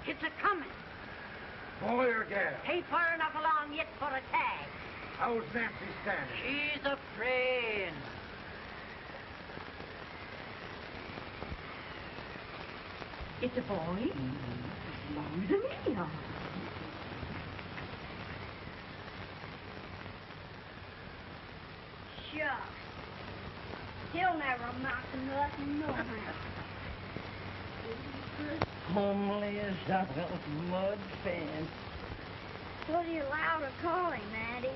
It's a-coming. Boy or gal? Ain't far enough along yet for a tag. How's Nancy standing? She's afraid. It's a boy? Boy's a million. Shucks. He'll never amount to nothing, no how. Homely as a mud fan. What are you allowed to call him, Maddie?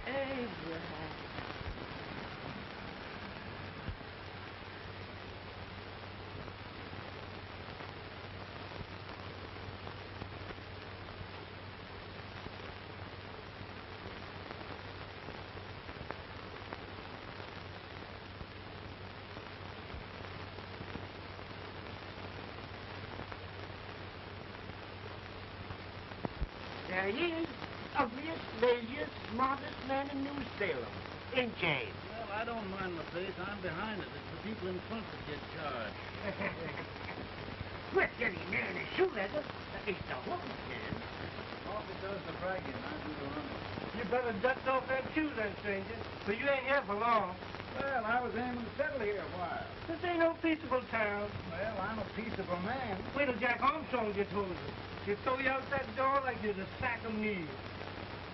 Abraham. There he is, ugliest, laziest, smartest man in New Salem. Ain't James? Well, I don't mind my face. I'm behind it. It's the people in front that get charged. Quit getting man in shoe leather. At least the horse can. All because the bragging, I do the running. You better dust off that shoe then, stranger, for you ain't here for long. Well, I was aiming to settle here a while. This ain't no peaceable town. Well, I'm a peaceable man. Wait till Jack Armstrong gets hold of you. He'll throw you out that door like you're a sack of meal.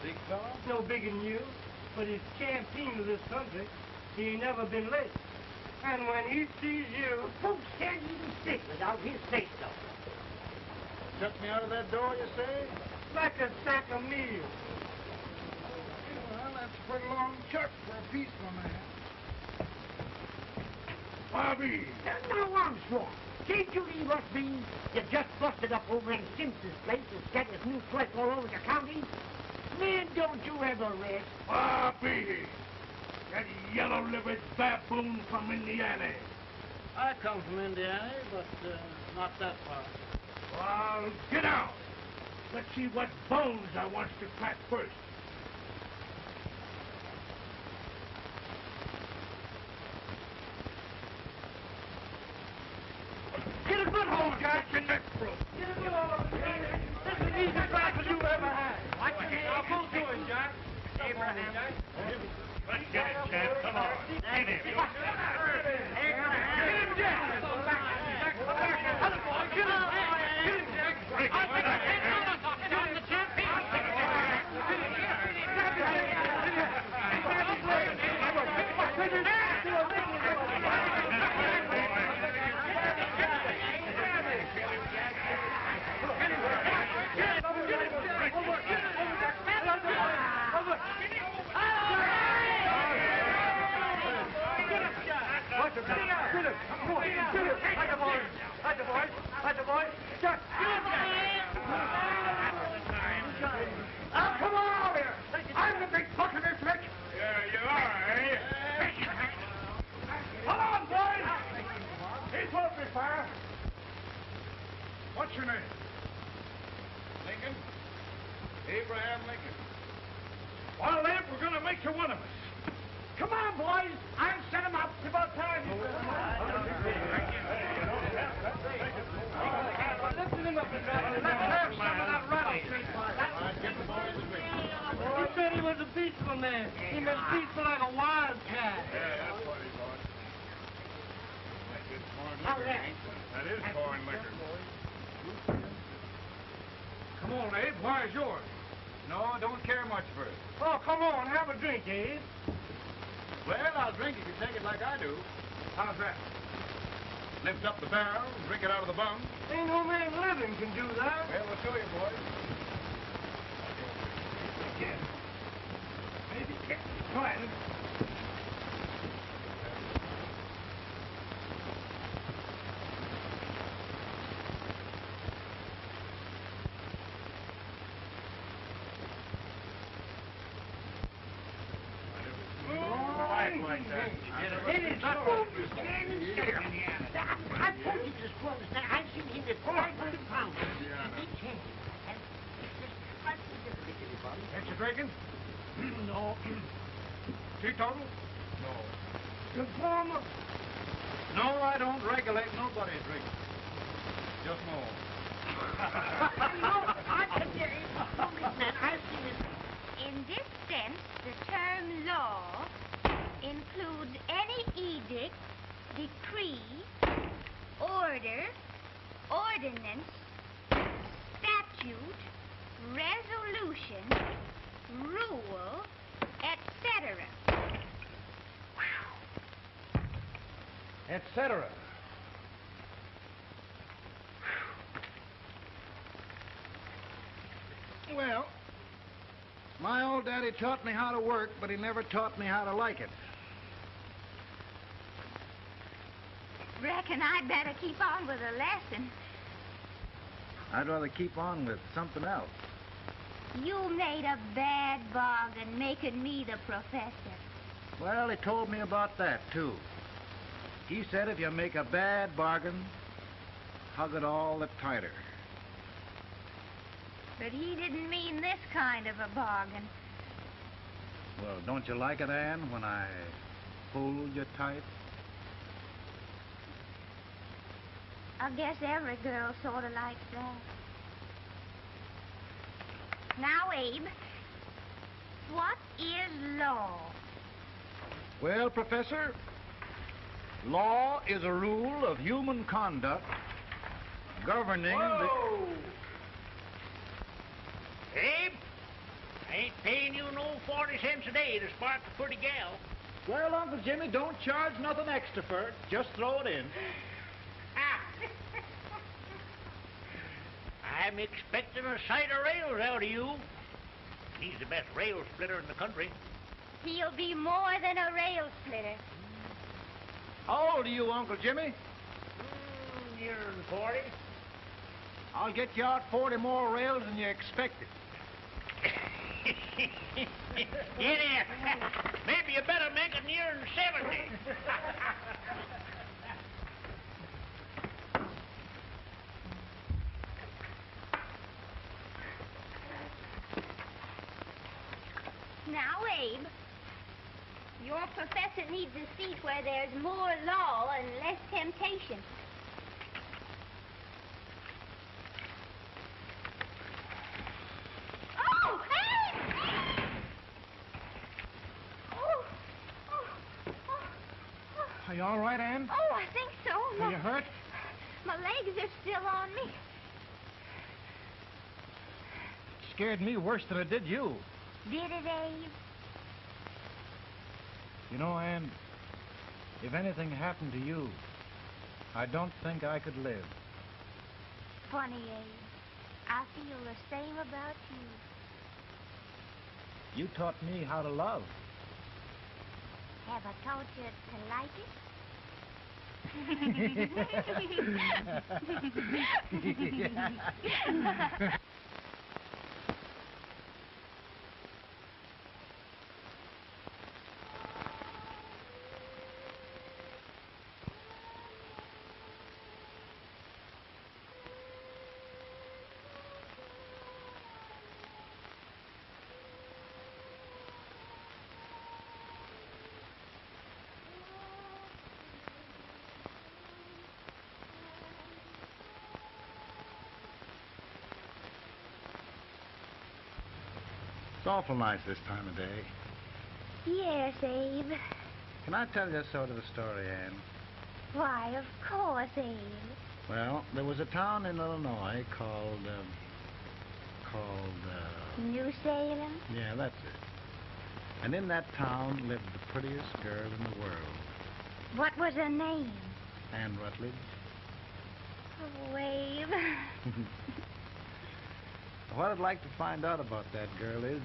Big fella? No bigger than you, but he's champion of this country. He ain't never been late. And when he sees you, Folks can't even stick without his say-so. Shut me out of that door, you say? like a sack of meal. Well, that's a pretty long chart for a peaceful man. Bobby! Now, Armstrong, can't you leave us be? You just busted up over in Simpson's place and scattered new flesh all over the county. Man, don't you ever rest. Bobby! That yellow-livered baboon from Indiana. I come from Indiana, but not that far. Well, get out. Let's see what bones I want to crack first. Get a good hold, Jack. Your neck broke. Get a good hold. This is the easiest rifle you ever had. Watch your head. I'll pull to him, Jack. Abraham. Let's get it, Jack. Come on. Get him. Get him, Jack. Come back. Jack, come back. Other boy, get him. Get him, Jack. Break come on over here. I'm the big buck of this lick. Yeah, you are, eh? Come on, boys. Keep up, me fire. What's your name? Lincoln? Abraham Lincoln. Well, then, we're going to make you one of us. Come on, boys. I'll set him up. It's about time. Lifting him up and let's have some of that rattlesnake. He said he was a peaceful man. He was peaceful like a wild cat. Yeah, that's what he was. Good foreign liquor, ain't it? That is foreign liquor. Come on, Abe. Where's yours? No, I don't care much for it. Oh, come on. Have a drink, Abe. Well, I'll drink if you take it like I do. How's that? Lift up the barrel, drink it out of the bung. Ain't no man living can do that. Well, we'll show you, boys. Again. Maybe get quiet. Like that. It is not food you stand and stare. I told you this was that I've seen him at 500 pounds. Big hand. Ain't you drinking? No. Teetotal? No. Reformer? No, I don't regulate nobody's drinking. Just my own. I've seen it. In this sense, the term law includes any edict, decree, order, ordinance, statute, resolution, rule, etc. Etc. Well, my old daddy taught me how to work, but he never taught me how to like it. Reckon I'd better keep on with the lesson. I'd rather keep on with something else. You made a bad bargain making me the professor. Well, he told me about that, too. He said if you make a bad bargain, hug it all the tighter. But he didn't mean this kind of a bargain. Well, don't you like it, Anne, when I hold you tight? I guess every girl sort of likes that. Now, Abe, what is law? Well, Professor, law is a rule of human conduct governing Whoa! Abe, I ain't paying you no 40 cents a day to spark a pretty gal. Well, Uncle Jimmy, don't charge nothing extra for it. Just throw it in. I'm expecting a sight of rails out of you. He's the best rail splitter in the country. He'll be more than a rail splitter. How old are you, Uncle Jimmy? Nearer than 40. I'll get you out 40 more rails than you expected. Yeah, maybe you better make it nearer than 70. Now, Abe, your professor needs a seat where there's more law and less temptation. Oh, Abe! Oh, Are you all right, Anne? oh, I think so. Are you hurt? My legs are still on me. It scared me worse than it did you. Did it, Abe? You know, Anne, if anything happened to you, I don't think I could live. Funny, Abe. I feel the same about you. You taught me how to love. Have I taught you to like it? It's awful nice this time of day. Yes, Abe. Can I tell you sort of a story, Anne? Why, of course, Abe. Well, there was a town in Illinois called, New Salem? yeah, that's it. And in that town lived the prettiest girl in the world, What was her name? Anne Rutledge. Oh, Abe. What I'd like to find out about that girl is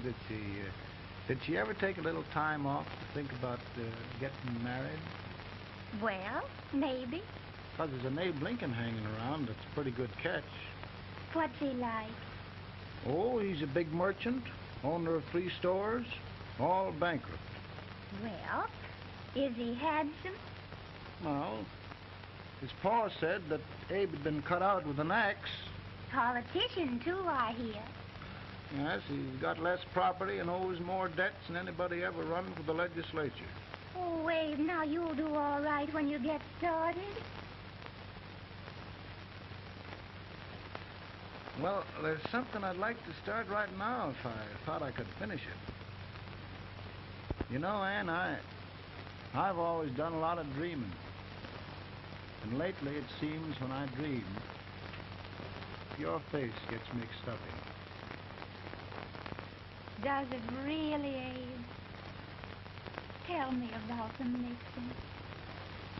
did she ever take a little time off to think about getting married? Well, maybe. Because there's an Abe Lincoln hanging around that's a pretty good catch. What's he like? Oh, he's a big merchant, owner of 3 stores, all bankrupt. Well, is he handsome? Well, his pa said that Abe had been cut out with an axe. Politician, too, I hear. Yes, he's got less property and owes more debts than anybody ever run for the legislature. Oh, Abe, now you'll do all right when you get started. Well, there's something I'd like to start right now if I thought I could finish it. You know, Ann, I've always done a lot of dreaming. And lately it seems when I dream, your face gets mixed up in it. Does it really, Abe? Tell me about the mixing.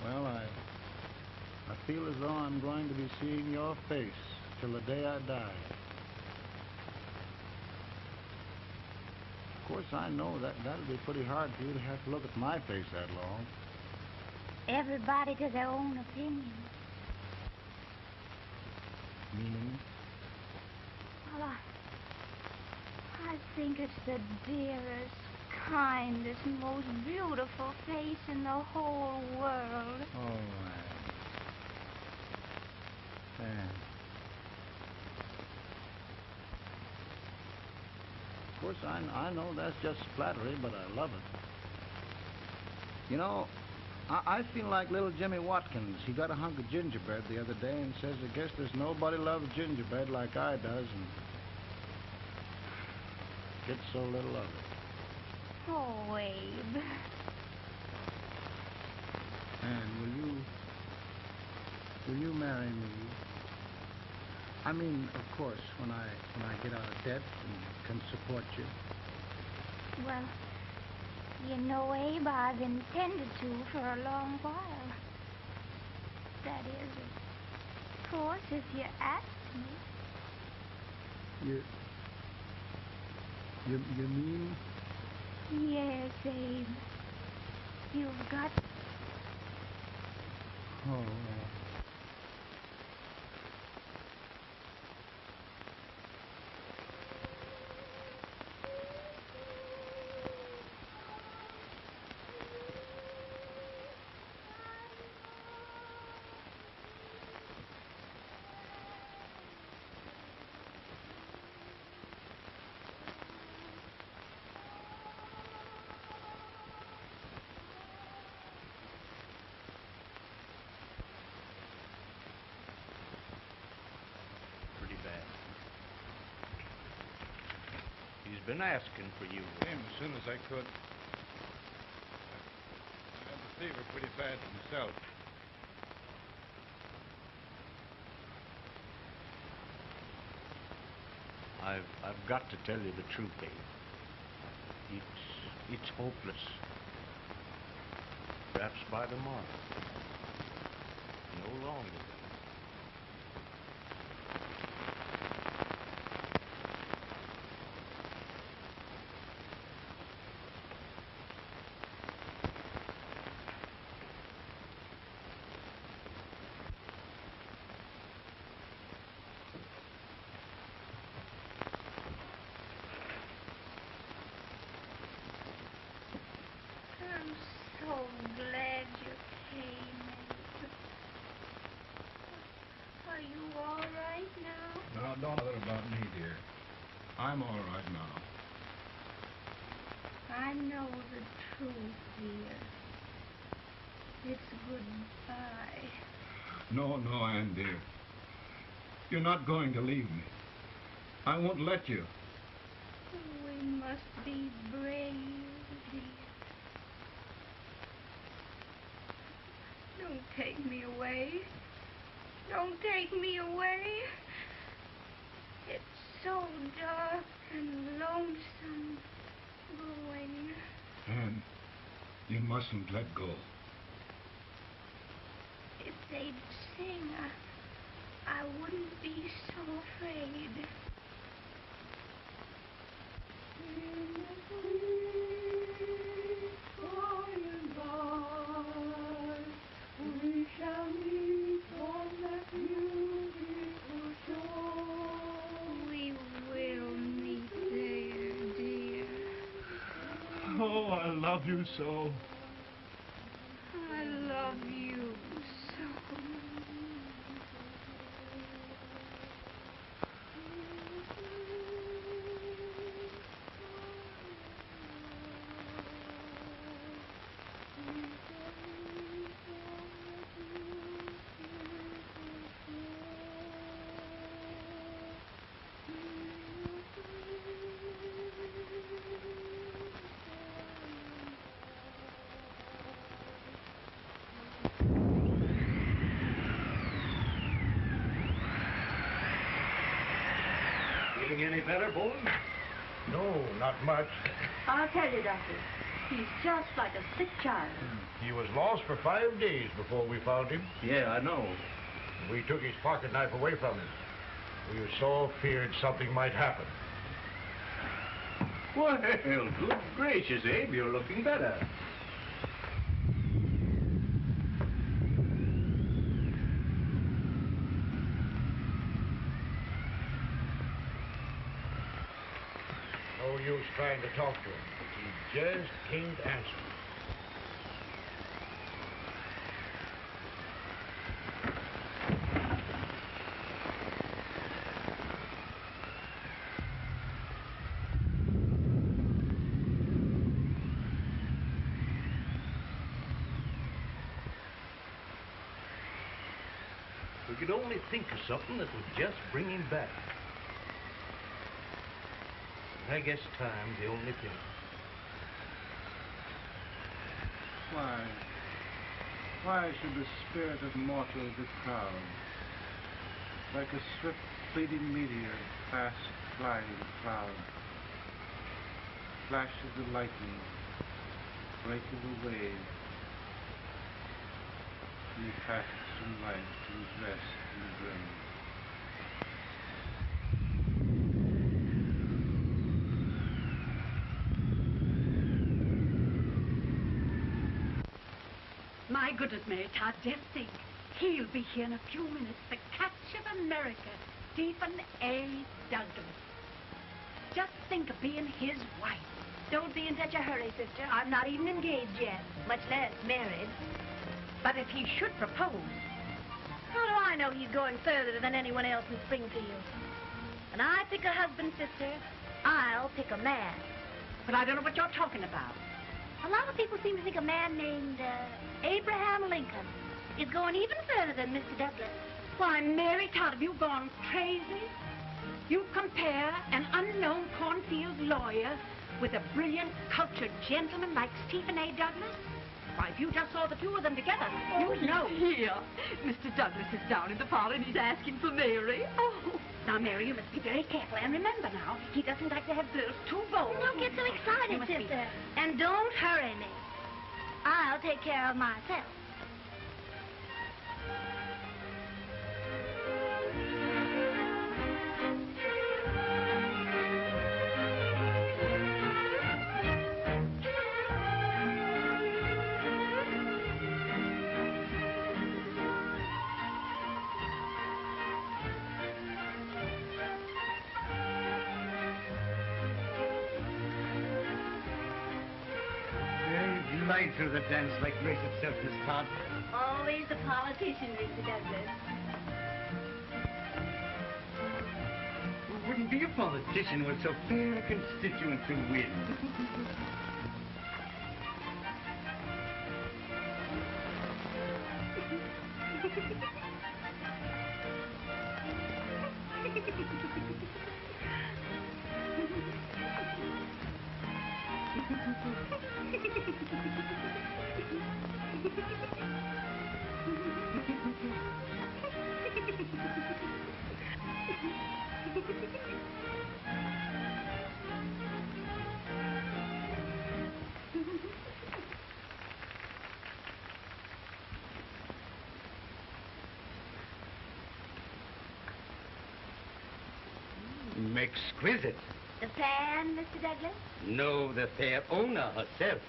Well, I feel as though I'm going to be seeing your face till the day I die. Of course, I know that'll be pretty hard for you to have to look at my face that long. Everybody to their own opinion. Meaning? Well, I think it's the dearest, kindest, most beautiful face in the whole world. Oh, Ann. Of course, I know that's just flattery, but I love it. You know, I feel like little Jimmy Watkins. He got a hunk of gingerbread the other day and says, I guess there's nobody loves gingerbread like I does, and gets so little of it. Oh, Abe. And will you marry me? I mean, of course, when I get out of debt and can support you. Well, you know, Abe, I've intended to for a long while. That is, of course, if you ask me. You mean? Yes, Abe. You've got... Oh, Pretty bad. He's been asking for you. Came as soon as I could. I had to see her pretty bad himself. I've got to tell you the truth, Abe. It's hopeless. Perhaps by tomorrow. No longer. I'm so glad you came, Abe. Are you all right now? now don't bother about me, dear. I'm all right now. I know the truth, dear. It's goodbye. No, Ann, dear. You're not going to leave me. I won't let you. We must be brave, dear. Don't take me away. Don't take me away. It's so dark and lonesome going. Ann, you mustn't let go. If they'd sing, I wouldn't be so afraid. In the sweet by and by, we shall meet on that beautiful shore. We will meet there, dear. Oh, I love you so. I love you so. Feeling any better, Boone? No, not much. I'll tell you, Doctor. He's just like a sick child. He was lost for 5 days before we found him. Yeah, I know. We took his pocket knife away from him. We were so feared something might happen. Well, good gracious, Abe, you're looking better. No use trying to talk to him. He just can't answer. We could only think of something that would just bring him back. I guess time's the only thing. Why should the spirit of mortal be proud? Like a swift fleeting meteor, fast flying cloud, flashes the lightning, breaketh the wave, and he passes from life to his rest in the grave. My goodness, Mary Todd, just think. He'll be here in a few minutes. The catch of America, Stephen A. Douglas. Just think of being his wife. Don't be in such a hurry, sister. I'm not even engaged yet, much less married. But if he should propose... How do I know he's going further than anyone else in Springfield? When I pick a husband, sister, I'll pick a man. But I don't know what you're talking about. A lot of people seem to think a man named Abraham Lincoln is going even further than Mr. Douglas. Why, Mary Todd, have you gone crazy? You compare an unknown cornfield lawyer with a brilliant, cultured gentleman like Stephen A. Douglas? Why, if you just saw the two of them together, you'd know. Here. Mr. Douglas is down in the parlor and he's asking for Mary. Oh. Now, Mary, you must be very careful. And remember now, he doesn't like to have girls too bold. Don't get so excited, sister. And don't hurry me. I'll take care of myself. Right through the dance like grace itself, Miss Todd. Always a politician, Mr. Douglas. Who wouldn't be a politician with so fair a constituent to win? Exquisite. The fan, Mr. Douglas? No, the fair owner herself.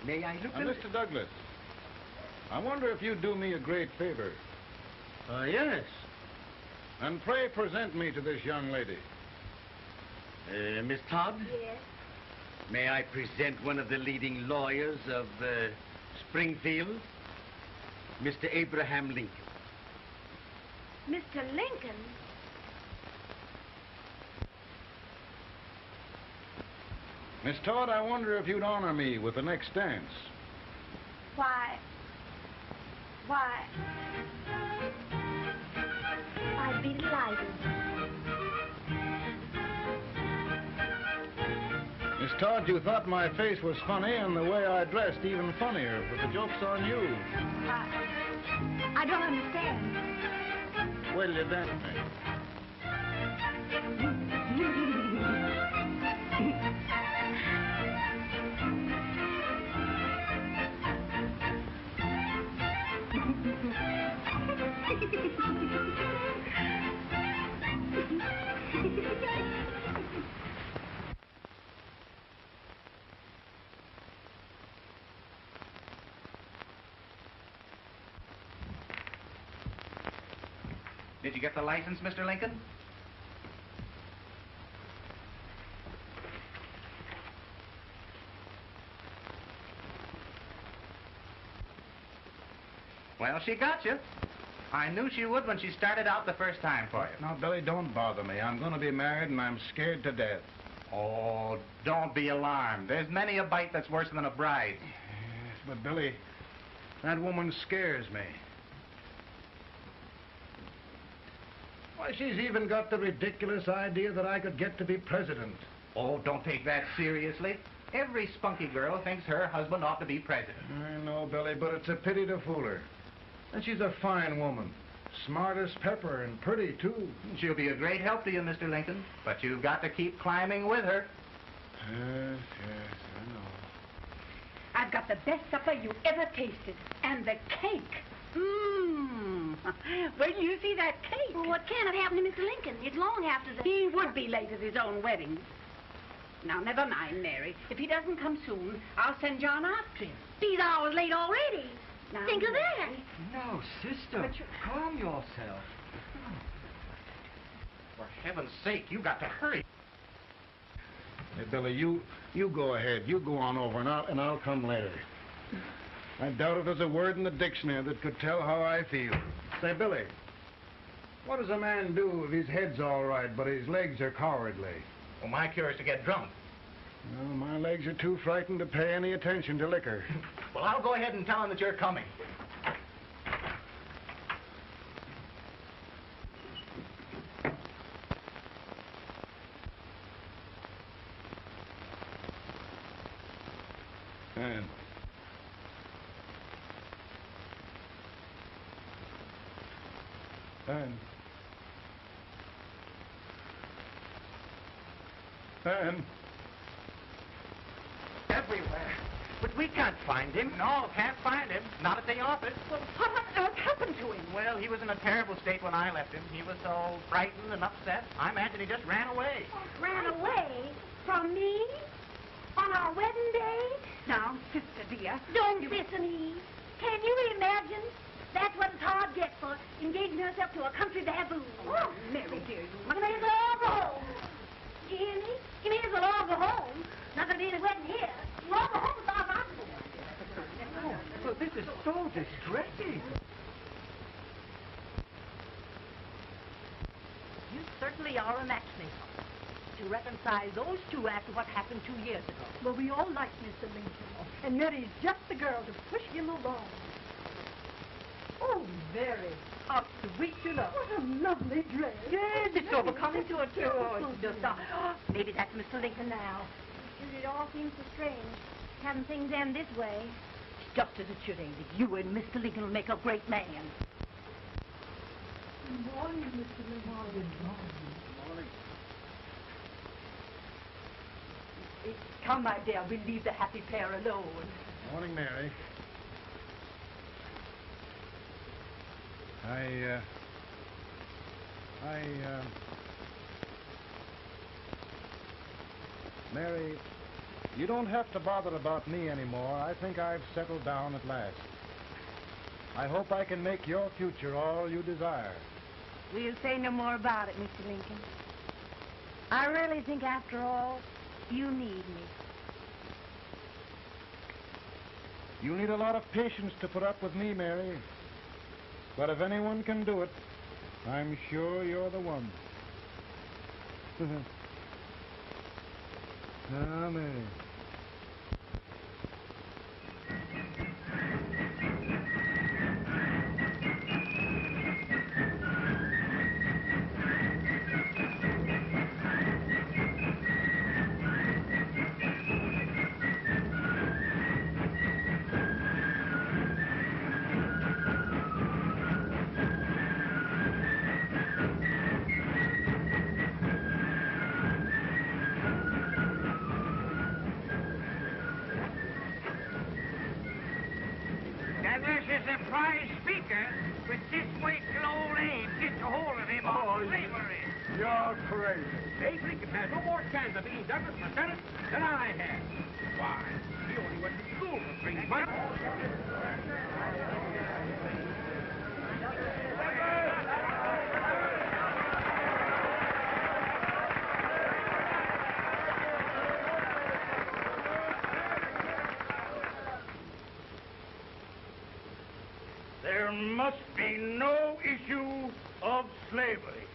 May I look Now, Mr. Douglas, I wonder if you'd do me a great favor. Yes. And pray present me to this young lady. Miss Todd? Yes. May I present one of the leading lawyers of Springfield? Mr. Abraham Lincoln. Mr. Lincoln? Miss Todd, I wonder if you'd honor me with the next dance. Why, I'd be delighted. Miss Todd, you thought my face was funny and the way I dressed even funnier, but the joke's on you. I don't understand. Wait till you dance with me. Did you get the license, Mr. Lincoln? Well, she got you. I knew she would when she started out the first time for you. Now, Billy, don't bother me. I'm going to be married, and I'm scared to death. Oh, don't be alarmed. There's many a bite that's worse than a bride. Yes, but, Billy, that woman scares me. Why, she's even got the ridiculous idea that I could get to be president. Oh, don't take that seriously. Every spunky girl thinks her husband ought to be president. I know, Billy, but it's a pity to fool her. And she's a fine woman. Smart as pepper and pretty, too. She'll be a great help to you, Mr. Lincoln. But you've got to keep climbing with her. Yes, I know. I've got the best supper you ever tasted. And the cake. Mmm. Wait till you see that cake. Well, what can have happened to Mr. Lincoln? It's long after the... He would be late at his own wedding. Now, never mind, Mary. If he doesn't come soon, I'll send John after him. He's hours late already. Now, Think of that. No, sister. Calm yourself. For heaven's sake, you got to hurry. Hey, Billy, you go ahead. You go on over, and I'll come later. I doubt if there's a word in the dictionary that could tell how I feel. Say, Billy, what does a man do if his head's all right, but his legs are cowardly? Well, my cure is to get drunk. Well, my legs are too frightened to pay any attention to liquor. Well, I'll go ahead and tell him that you're coming. And Everywhere. But we can't find him. No, can't find him. Not at the office. Well, what on earth happened to him? Well, he was in a terrible state when I left him. He was so frightened and upset. I imagine he just ran away. Ran away from me? On our wedding day? Now, sister dear. Don't listen, Eve. Can you imagine? That's what Todd gets for engaging herself to a country baboon. Oh, Mary, dear, you You may as well all go home. You hear me? You may as well all go home. Not going to be any wedding here. You all go home with our husband. Oh, this is so distressing. You certainly are a matchmaker. To reconcile those two after what happened 2 years ago. Well, we all like Mr. Lincoln, and Mary's just the girl to push him along. Oh, Mary, how sweet you look. What a lovely dress. Yes, it's overcoming to her, too. Oh, it's just, maybe that's Mr. Lincoln now. It all seems so strange, having things end this way. It's just as it should, Amy. You and Mr. Lincoln will make a great man. Good morning, Mr. Lincoln. morning. Come, my dear, we'll leave the happy pair alone. Morning, Mary. Mary, you don't have to bother about me anymore. I think I've settled down at last. I hope I can make your future all you desire. We'll say no more about it, Mr. Lincoln. I really think, after all, you need me. You need a lot of patience to put up with me, Mary. But if anyone can do it, I'm sure you're the one. Ah, Mary. the prize speaker with this weight old Abe gets a hold of him on slavery. You're crazy. Abe Lincoln has no more chance of being Douglas for Senate than I have. Why, he only went to school for 3 months. There must be no issue of slavery.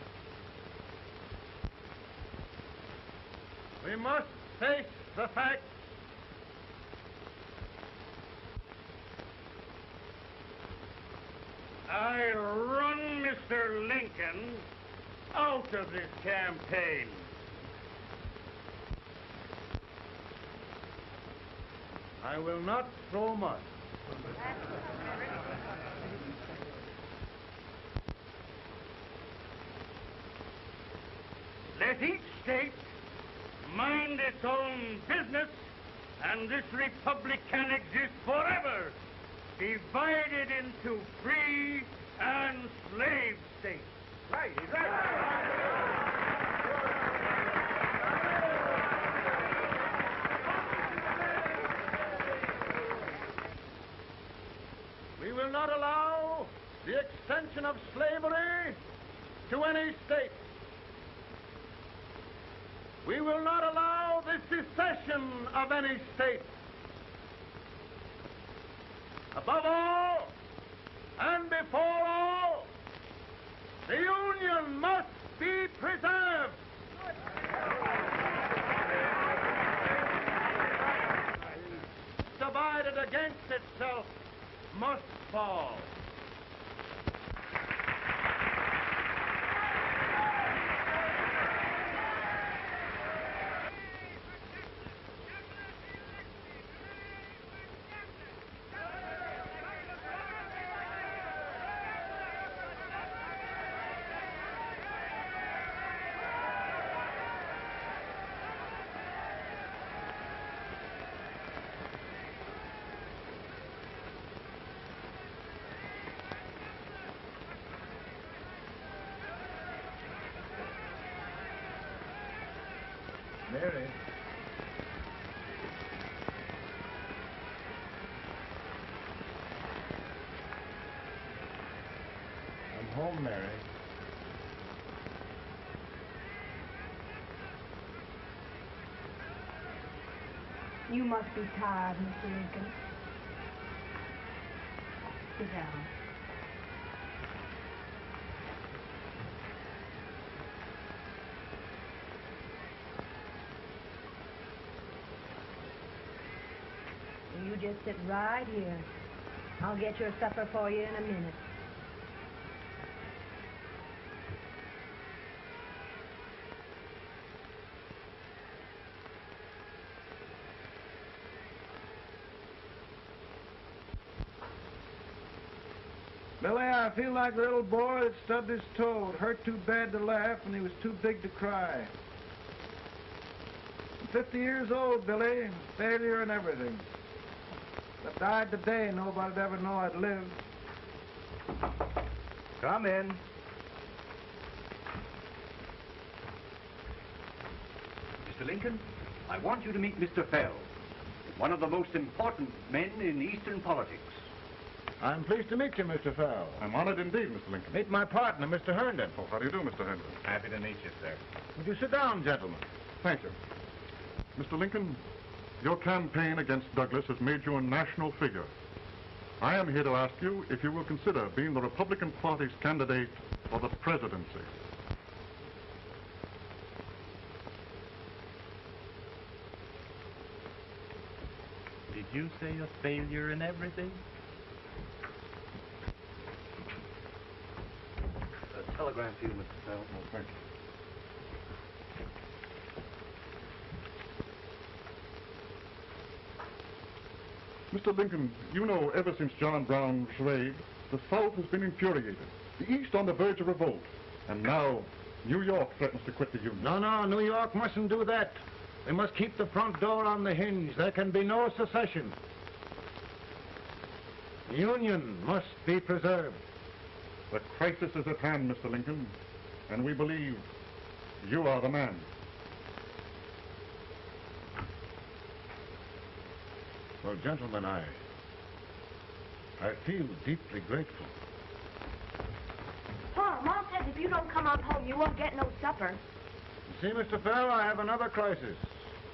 We must face the fact I run Mr. Lincoln out of this campaign. I will not throw mud. Let each state mind its own business, and this republic can exist forever, divided into free and slave states. Right, he's right. We will not allow the extension of slavery to any state. We will not allow the secession of any state. Above all, and before all, the Union must be preserved. Divided against itself must fall. Mary. I'm home, Mary. You must be tired, Mr. Lincoln. Sit down. You just sit right here. I'll get your supper for you in a minute. Billy, I feel like the little boy that stubbed his toe. It hurt too bad to laugh, and he was too big to cry. I'm 50 years old, Billy. Failure and everything. If I died today, nobody'd ever know I'd lived. Come in. Mr. Lincoln, I want you to meet Mr. Fell, one of the most important men in Eastern politics. I'm pleased to meet you, Mr. Fell. I'm honored indeed, Mr. Lincoln. Meet my partner, Mr. Herndon. Oh, how do you do, Mr. Henry? Happy to meet you, sir. Would you sit down, gentlemen? Thank you. Mr. Lincoln, your campaign against Douglas has made you a national figure. I am here to ask you if you will consider being the Republican Party's candidate for the presidency. Did you say a failure in everything? A telegram for you, Mr. Fell. Oh, thank you. Mr. Lincoln, you know ever since John Brown's raid, the South has been infuriated, the East on the verge of revolt, and now New York threatens to quit the Union. No, New York mustn't do that. They must keep the front door on the hinge. There can be no secession. The Union must be preserved. The crisis is at hand, Mr. Lincoln, and we believe you are the man. Well, gentlemen, I feel deeply grateful. Pa, Mom says if you don't come on home, you won't get no supper. You see, Mr. Fell, I have another crisis.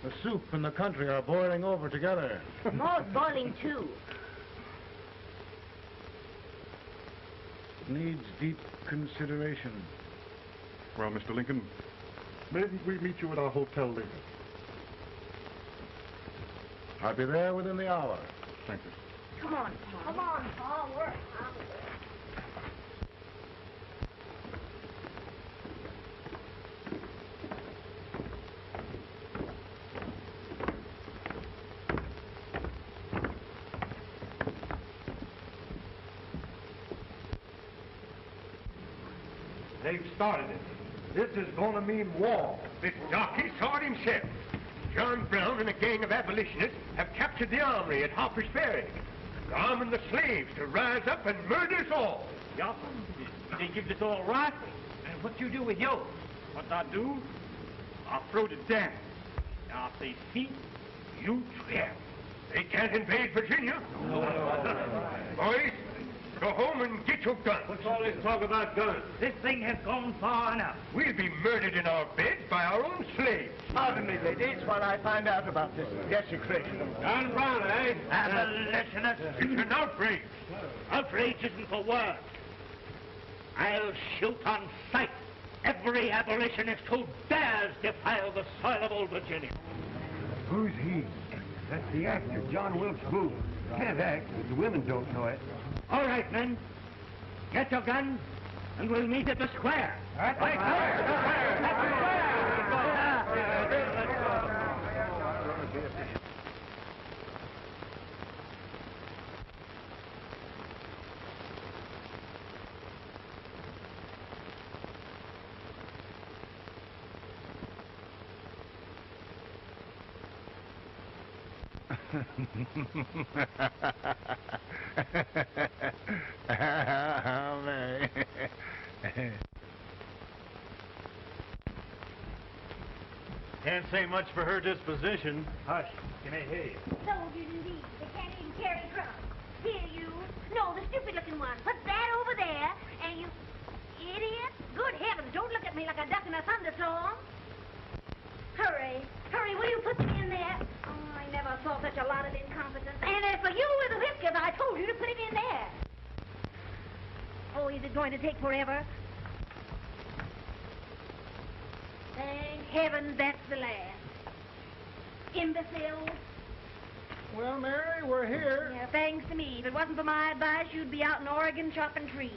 The soup and the country are boiling over together. Ma's boiling, too. It needs deep consideration. Well, Mr. Lincoln, maybe we meet you at our hotel later. I'll be there within the hour. Thank you. Come on, Pa. Come on, Pa. We're hungry. They've started it. This is going to mean war. This jockey saw it himself. John Brown and a gang of abolitionists have captured the armory at Harper's Ferry. They're arming the slaves to rise up and murder us all. Yup. They give us all rifles. And what you do with yours? What I do? I throw it down. Now, if they see, you trap. They can't invade Virginia. Boys, go home and get your guns. What's all this talk about guns? This thing has gone far enough. We'll be murdered in our beds by our own slaves. Pardon me, ladies, while I find out about this desecration. John Brown, eh? Abolitionists. It's an outrage. Outrage isn't for words. I'll shoot on sight every abolitionist who dares defile the soil of old Virginia. Who's he? That's the actor, John Wilkes Booth. Can't act, but the women don't know it. All right, men. Get your guns, and we'll meet at the square. Mary. Can't say much for her disposition. Hush. Can I hear you? Soldiers indeed. They can't even carry drums. Here, you. No, the stupid-looking one. Put that over there, and you... Idiot. Good heavens, don't look at me like a duck in a thunderstorm. Hurry. Hurry, will you put them in there? Oh, I never saw such a lot of incompetence. And as for you with the whiskers, I told you to put him in there. Oh, is it going to take forever? Thank heavens that's the last. Imbeciles. Well, Mary, we're here. Yeah, thanks to me. If it wasn't for my advice, you'd be out in Oregon chopping trees.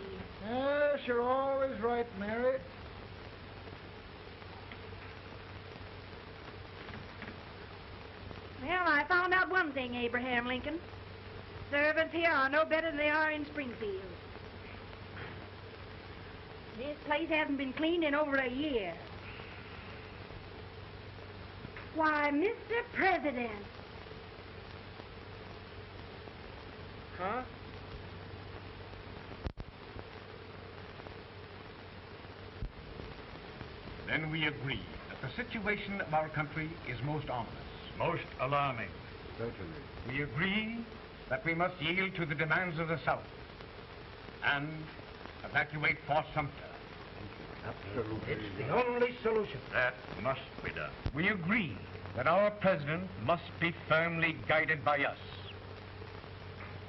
Yes, you're always right, Mary. Well, I found out one thing, Abraham Lincoln. Servants here are no better than they are in Springfield. This place hasn't been cleaned in over a year. Why, Mr. President. Huh? Then we agree that the situation of our country is most ominous. Most alarming. Certainly. We agree that we must yield to the demands of the South and evacuate Fort Sumter. Absolutely. It's the only solution. That must be done. We agree that our president must be firmly guided by us.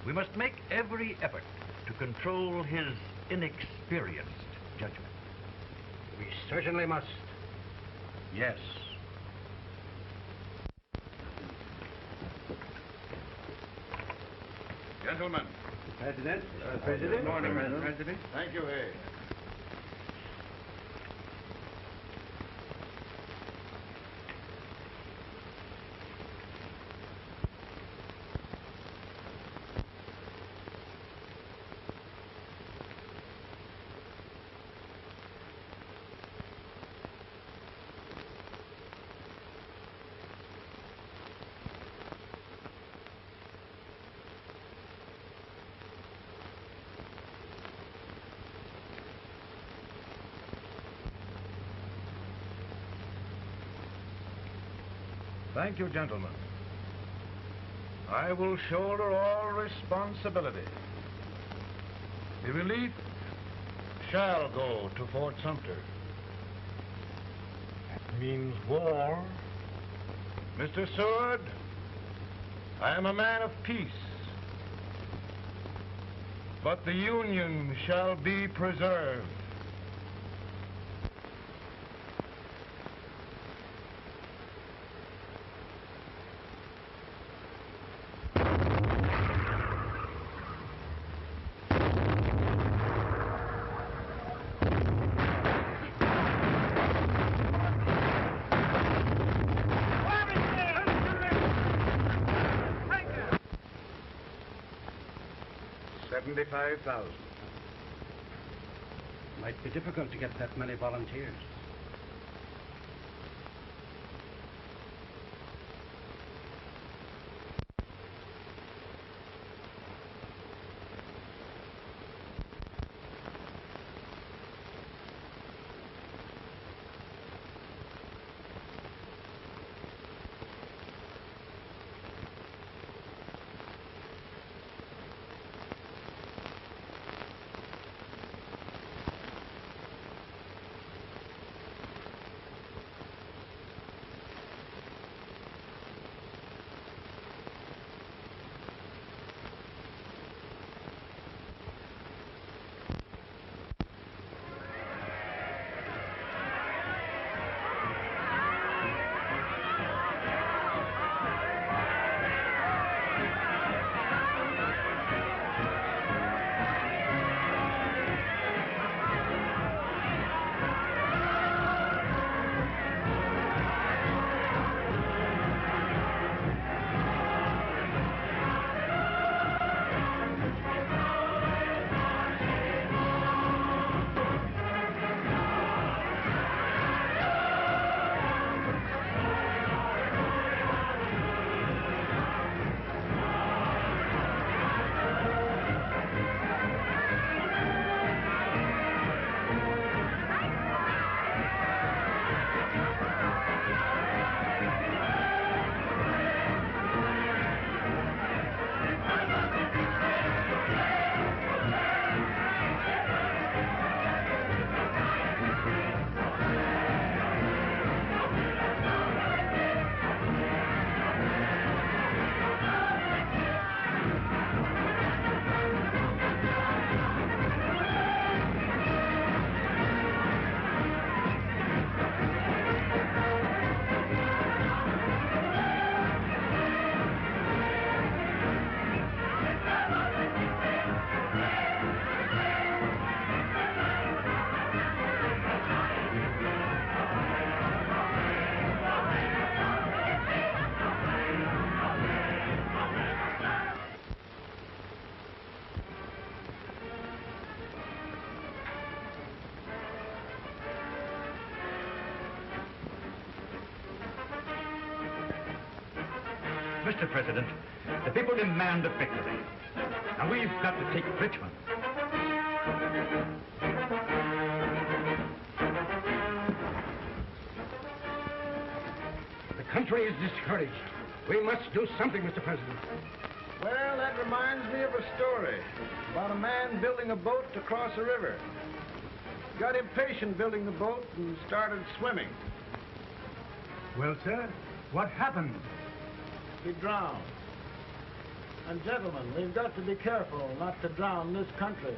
We must make every effort to control his inexperienced judgment. We certainly must. Yes. Gentlemen. President. Good morning, President. Thank you, Hay. Thank you, gentlemen. I will shoulder all responsibility. The relief shall go to Fort Sumter. That means war. Mr. Seward, I am a man of peace. But the Union shall be preserved. $75,000. Might be difficult to get that many volunteers. Mr. President, the people demand a victory. And we've got to take Richmond. The country is discouraged. We must do something, Mr. President. Well, that reminds me of a story about a man building a boat to cross a river. Got impatient building the boat and started swimming. Well, sir, what happened? He drowned. And gentlemen, we've got to be careful not to drown this country.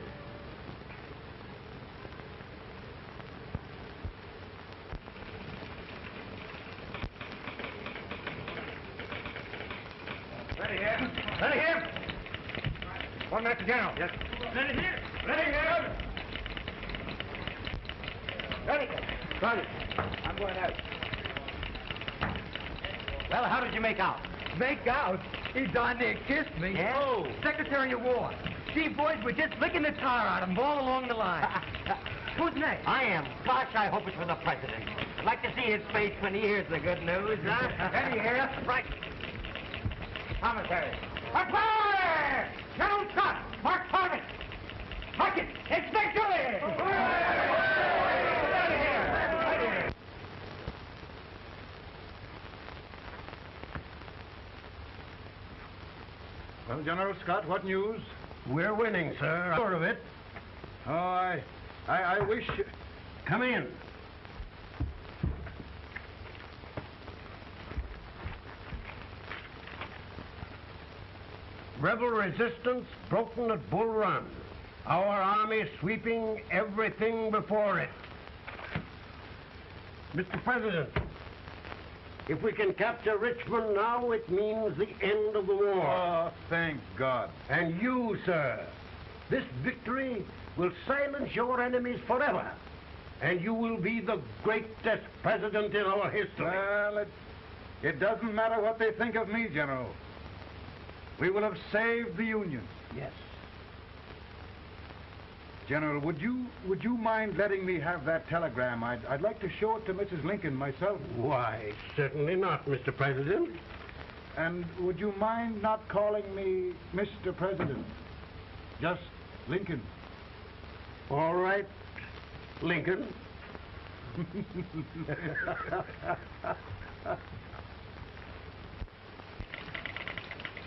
Ready here. Ready here. One Master General. Yes. Ready here. Ready here. Ready. Ready. I'm going out. Well, how did you make out? Make out? He darn near kissed me. Yeah? Oh, Secretary of War. Gee, boys, we're just licking the tar out of him all along the line. Who's next? I am. Gosh, I hope it's for the president. I'd like to see his face when he hears the good news, huh? Ready here. Right. Commissary. Fire! General Scott! Mark Farming! Mark it! It's victory! Well, General Scott, what news? We're winning, sir. I'm sure of it. Oh, I wish... Come in. Rebel resistance broken at Bull Run. Our army sweeping everything before it. Mr. President, if we can capture Richmond now, it means the end of the war. Oh, thank God. And you, sir, this victory will silence your enemies forever. And you will be the greatest president in our history. Well, it doesn't matter what they think of me, General. We will have saved the Union. Yes. General, would you mind letting me have that telegram? I'd like to show it to Mrs. Lincoln myself. Why, certainly not, Mr. President. And would you mind not calling me Mr. President? Just Lincoln. All right, Lincoln.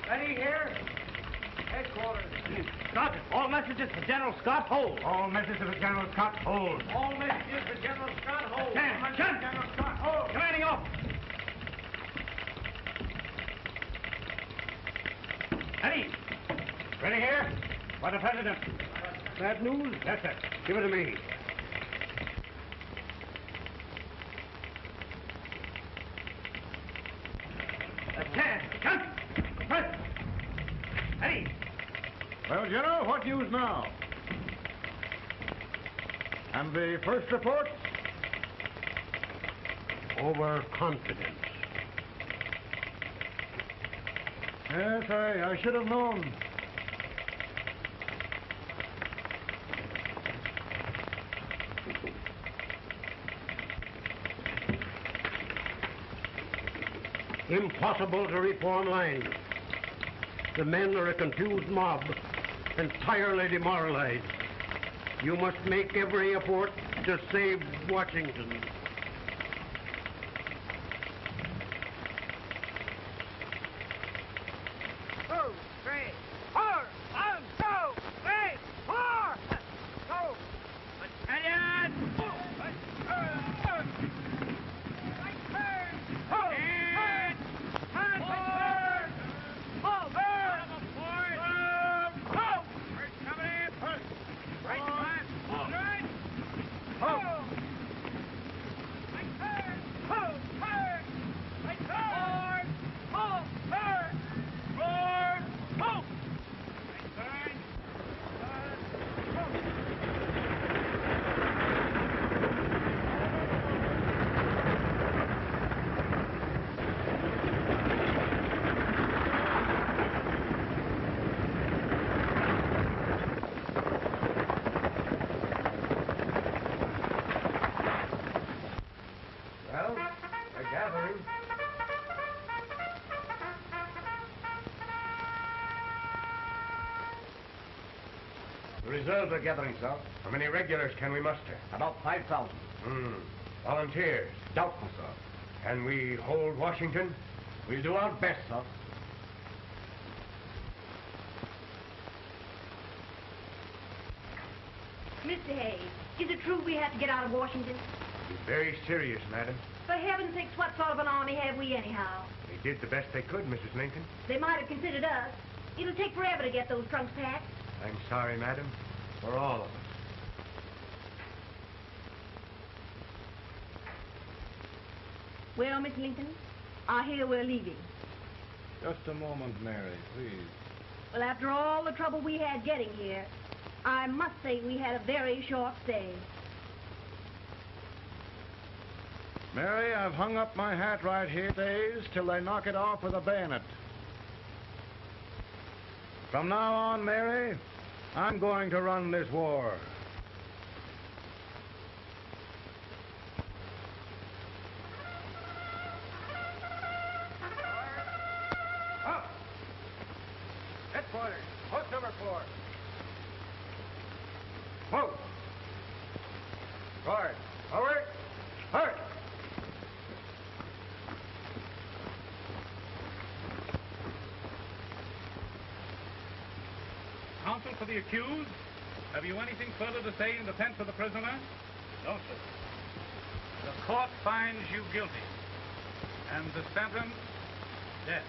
Ready here? Headquarters. Scott, all messages for General Scott, hold. All messages for General Scott, hold. All messages for General Scott, hold. General Scott, hold. Commanding officer. Ready? Ready here? For the President. Bad news? Yes, sir. Give it to me. Ready? Well, General, what news now? And the first report? Overconfidence. Yes, I should have known. Impossible to reform lines. The men are a confused mob, entirely demoralized. You must make every effort to save Washington. The reserves are gathering, sir. How many regulars can we muster? About 5,000. Volunteers? Doubtful, sir. Can we hold Washington? We'll do our best, sir. Mr. Hayes, is it true we have to get out of Washington? It's very serious, madam. For heaven's sakes, what sort of an army have we anyhow? They did the best they could, Mrs. Lincoln. They might have considered us. It'll take forever to get those trunks packed. I'm sorry, madam, for all of us. Well, Miss Lincoln, I hear we're leaving. Just a moment, Mary, please. Well, after all the trouble we had getting here, I must say we had a very short stay. Mary, I've hung up my hat right here days till they knock it off with a bayonet. From now on, Mary, I'm going to run this war. Up! Headquarters, post number 4. Move! Forward! Forward! Forward! counsel for the accused, have you anything further to say in defense of the prisoner? No, sir. The court finds you guilty, and the sentence, death.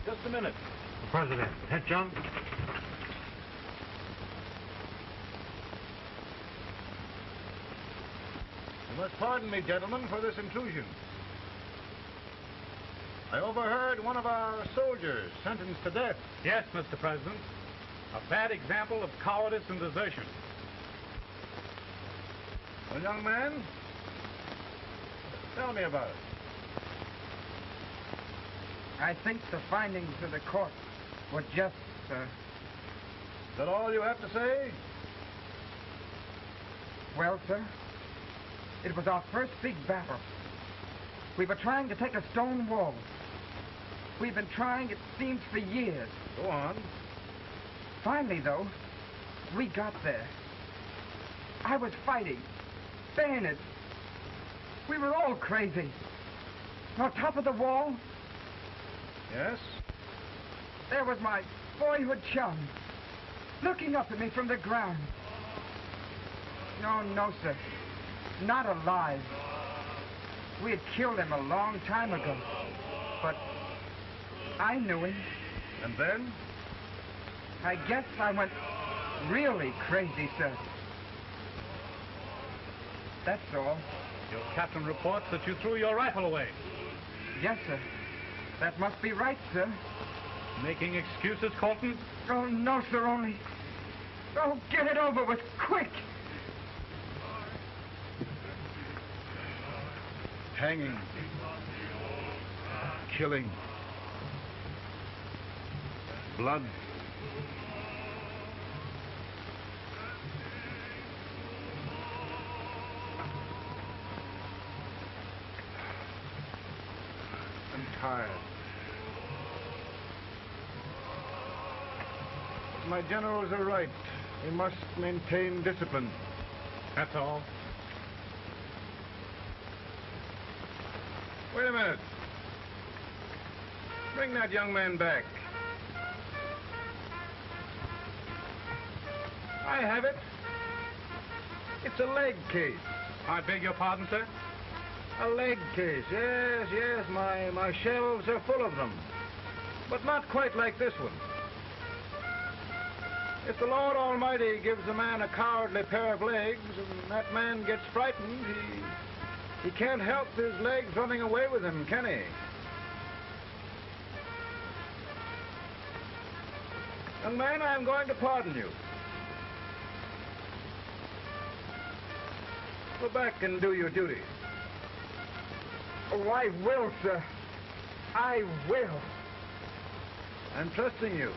Just a minute. President, attention. You must pardon me, gentlemen, for this intrusion. I overheard one of our soldiers sentenced to death. Yes, Mr. President. A bad example of cowardice and desertion. Well, young man, tell me about it. I think the findings of the court were just, sir. Is that all you have to say? Well, sir, it was our first big battle. We were trying to take a stone wall. We've been trying, it seems, for years. Go on. Finally, though, we got there. I was fighting. Bayonets. We were all crazy. On top of the wall, Yes? there was my boyhood chum, looking up at me from the ground. No, sir. Not alive. We had killed him a long time ago. But I knew him. And then? I guess I went really crazy, sir. That's all. Your captain reports that you threw your rifle away. Yes, sir. That must be right, sir. Making excuses, Colton? Oh, no, sir, only... Oh, get it over with, quick! Hanging. Killing. Blood. I'm tired. My generals are right. We must maintain discipline. That's all. Wait a minute. Bring that young man back. I have it. It's a leg case. I beg your pardon, sir? A leg case, yes. My shelves are full of them. But not quite like this one. If the Lord Almighty gives a man a cowardly pair of legs and that man gets frightened, he can't help his legs running away with him, can he? Young man, I'm going to pardon you. Go back and do your duty. Oh, I will, sir. I will. I'm trusting you.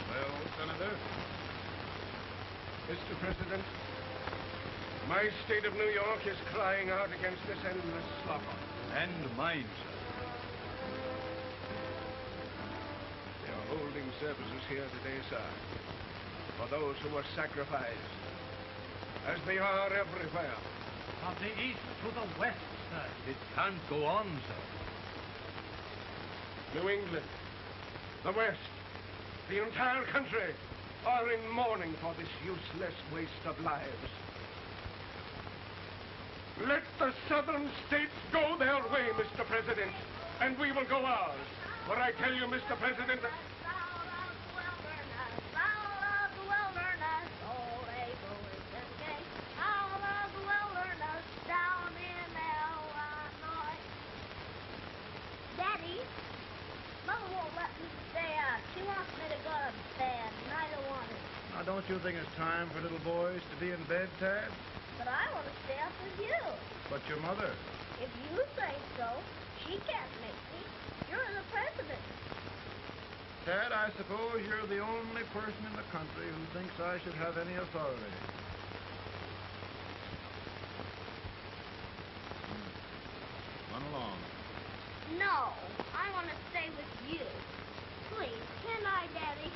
Well, Senator, Mr. President, my state of New York is crying out against this endless slaughter. And mine, sir. They are holding services here today, sir, for those who were sacrificed, as they are everywhere. From the east to the west, sir. It can't go on, sir. New England, the West, the entire country are in mourning for this useless waste of lives. Let the southern states go their way, Mr. President, and we will go ours. For I tell you, Mr. President, Daddy, Mother won't let me stay out. She wants me to go to bed, and I don't want to. Now, don't you think it's time for little boys to be in bed, Tad? But I want to stay up with you. But your mother. If you say so, she can't make me. You're the president. Tad, I suppose you're the only person in the country who thinks I should have any authority. Run along. No, I want to stay with you. Please, can I, Daddy?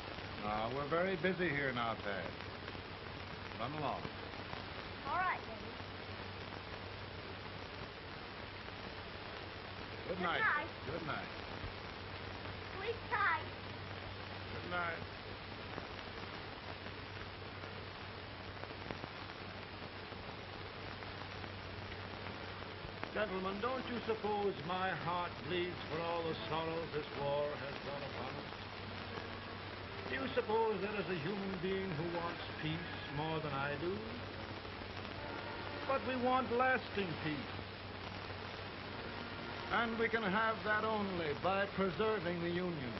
We're very busy here now, Tad. Run along. All right, Daddy. Good night. Good night. Sleep tight. Good night. Gentlemen, don't you suppose my heart bleeds for all the sorrows this war has brought upon us? Do you suppose there is a human being who wants peace more than I do? But we want lasting peace. And we can have that only by preserving the Union.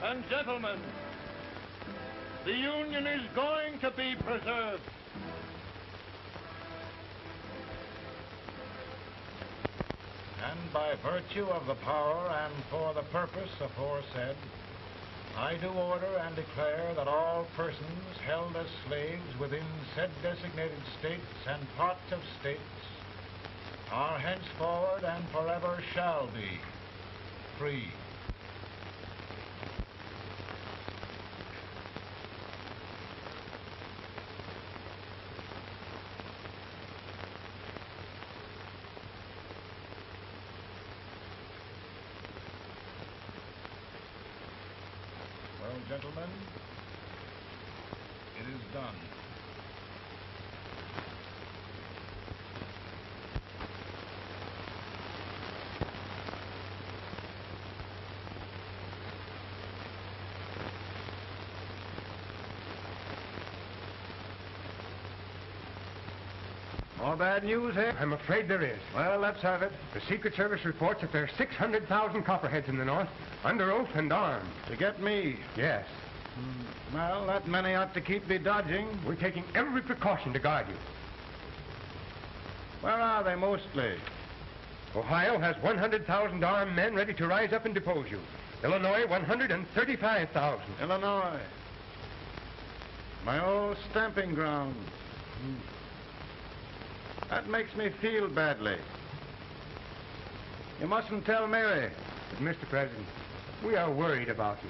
And gentlemen, the Union is going to be preserved. And by virtue of the power and for the purpose aforesaid, I do order and declare that all persons held as slaves within said designated states and parts of states are henceforward and forever shall be free. Well, gentlemen, it is done. More bad news, eh? I'm afraid there is. Well, let's have it. The Secret Service reports that there are 600,000 Copperheads in the North, under oath and armed. To get me? Yes. Well, that many ought to keep me dodging. We're taking every precaution to guard you. Where are they mostly? Ohio has 100,000 armed men ready to rise up and depose you. Illinois, 135,000. Illinois. My old stamping ground. That makes me feel badly. You mustn't tell Mary. But, Mr. President, we are worried about you.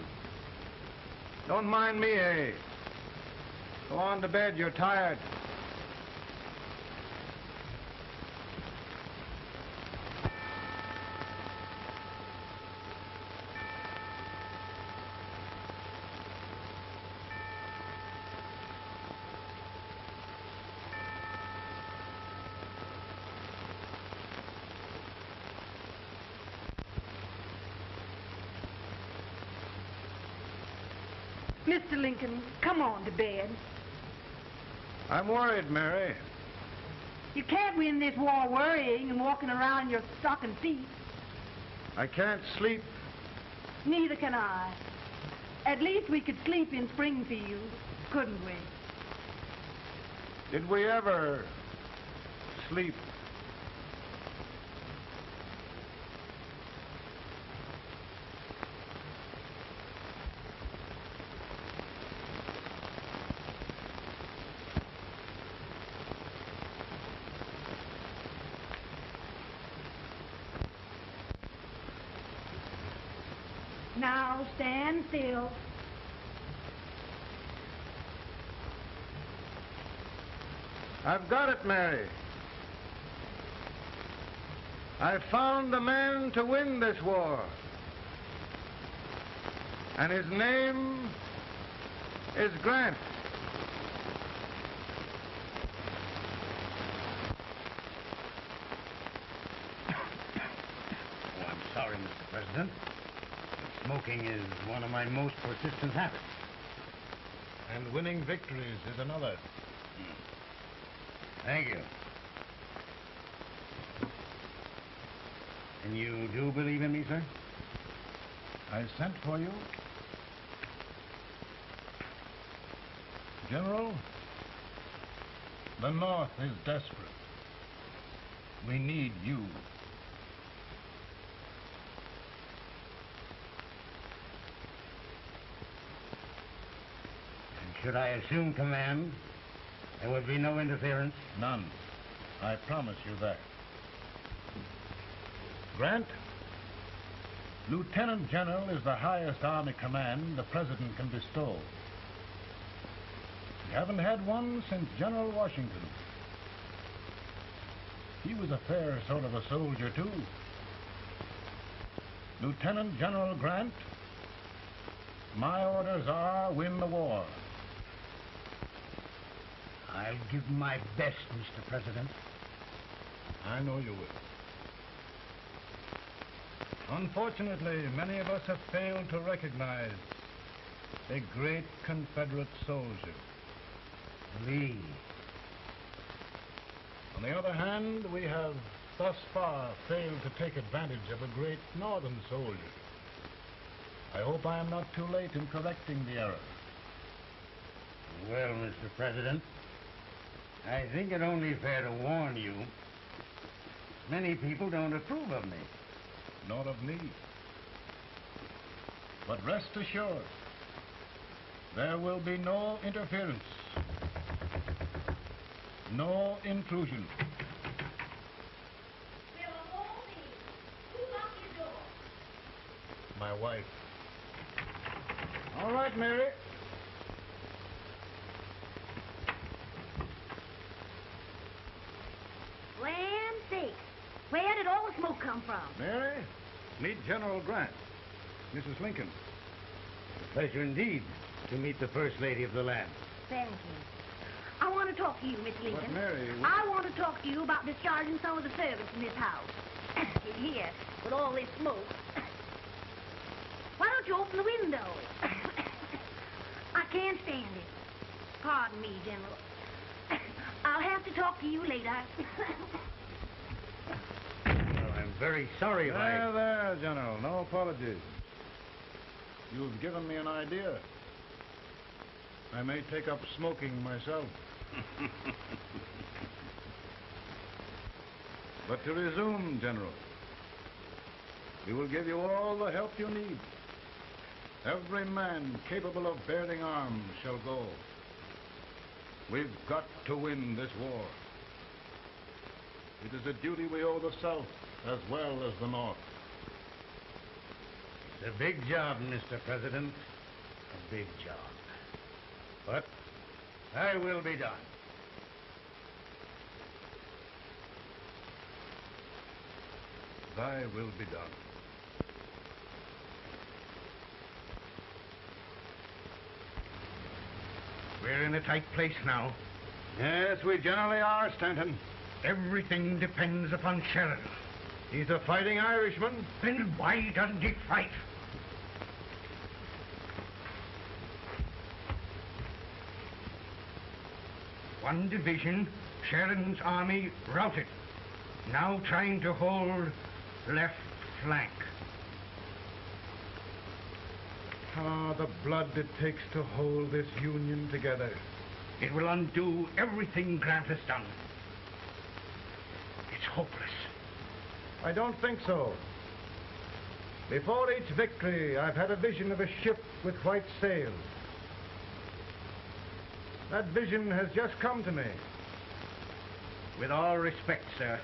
Don't mind me, eh? Go on to bed. You're tired. Mr. Lincoln, come on to bed. I'm worried, Mary. You can't win this war worrying and walking around in your stocking feet. I can't sleep. Neither can I. At least we could sleep in Springfield, couldn't we? Did we ever sleep? Now stand still. I've got it, Mary. I found the man to win this war. And his name is Grant. Oh, I'm sorry, Mr. President. Smoking is one of my most persistent habits. And winning victories is another. Thank you. And you do believe in me, sir? I sent for you. General, the North is desperate. We need you. Should I assume command, there would be no interference? None. I promise you that. Grant, Lieutenant General is the highest army command the President can bestow. Haven't had one since General Washington. He was a fair sort of a soldier, too. Lieutenant General Grant, my orders are win the war. I'll give my best, Mr. President. I know you will. Unfortunately, many of us have failed to recognize a great Confederate soldier, Lee. On the other hand, we have thus far failed to take advantage of a great Northern soldier. I hope I am not too late in correcting the error. Well, Mr. President, I think it only fair to warn you. Many people don't approve of me. Nor of me. But rest assured, there will be no interference. No intrusion. My wife. All right, Mary. Land sakes. Where did all the smoke come from? Mary, meet General Grant. Mrs. Lincoln. A pleasure indeed to meet the First Lady of the land. Thank you. I want to talk to you, Miss Lincoln. But, Mary... I want to talk to you about discharging some of the servants in this house. Here, with all this smoke. Why don't you open the window? I can't stand it. Pardon me, General. I'll have to talk to you later. Well, I'm very sorry if I... There, General. No apologies. You've given me an idea. I may take up smoking myself. But to resume, General, we will give you all the help you need. Every man capable of bearing arms shall go. We've got to win this war. It is a duty we owe the South as well as the North. It's a big job, Mr. President. A big job. But I will be done. Thy will be done. We're in a tight place now. Yes, we generally are, Stanton. Everything depends upon Sheridan. He's a fighting Irishman. Then why doesn't he fight? One division, Sheridan's army, routed. Now trying to hold left flank. Ah, the blood it takes to hold this Union together. It will undo everything Grant has done. It's hopeless. I don't think so. Before each victory, I've had a vision of a ship with white sails. That vision has just come to me. With all respect, sir,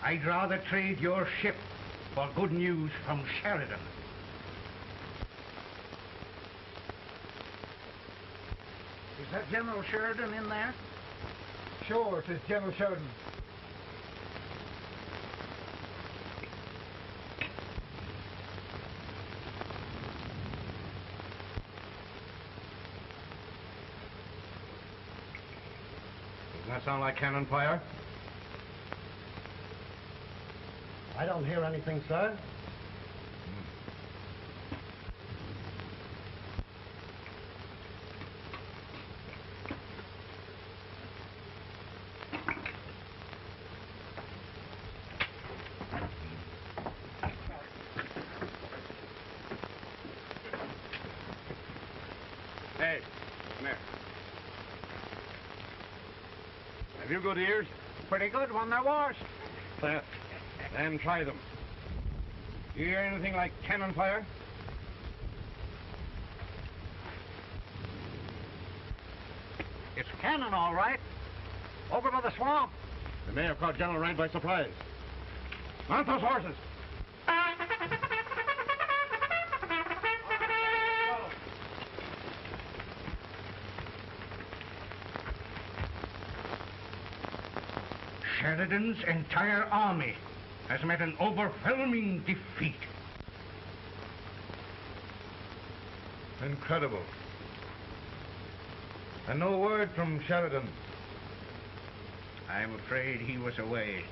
I'd rather trade your ship for good news from Sheridan. Is that General Sheridan in there? Sure, it is General Sheridan. Doesn't that sound like cannon fire? I don't hear anything, sir. Hey, come here. Have you good ears? Pretty good when they're washed. Then try them. You hear anything like cannon fire? It's cannon, all right. Over by the swamp. They may have caught General Grant by surprise. Mount those horses. Sheridan's entire army has met an overwhelming defeat. Incredible. And no word from Sheridan. I'm afraid he was away.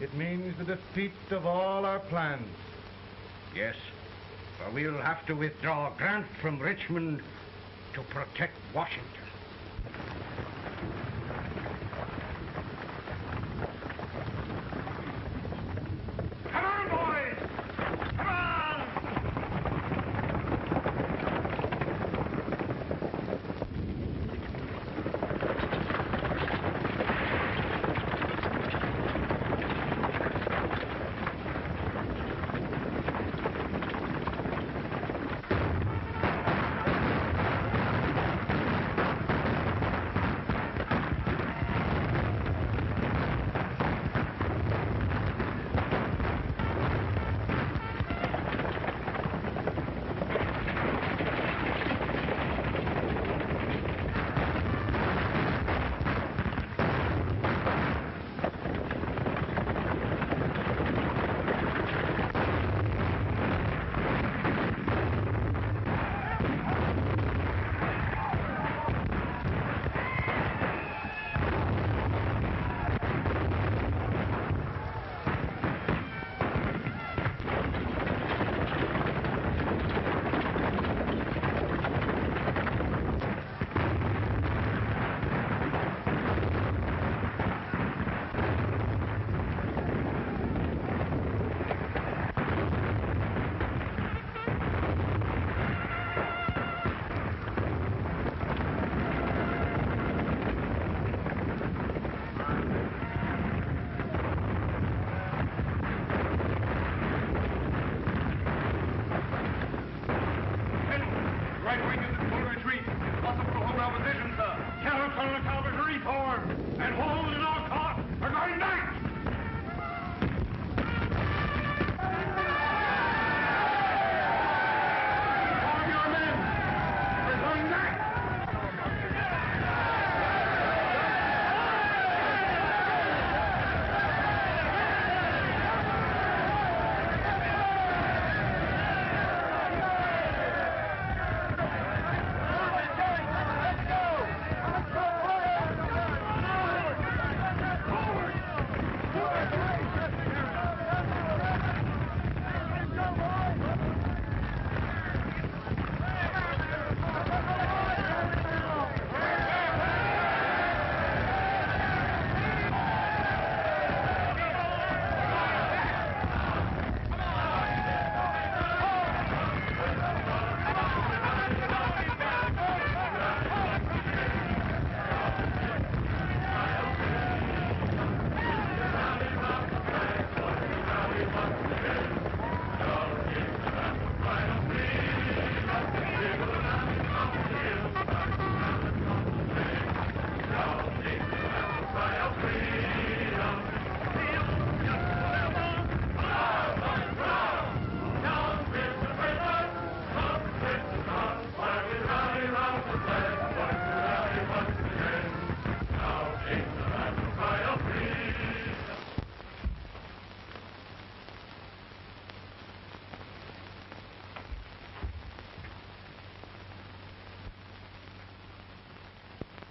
It means the defeat of all our plans. Yes, for we'll have to withdraw Grant from Richmond to protect Washington. Come on, boys! Come on!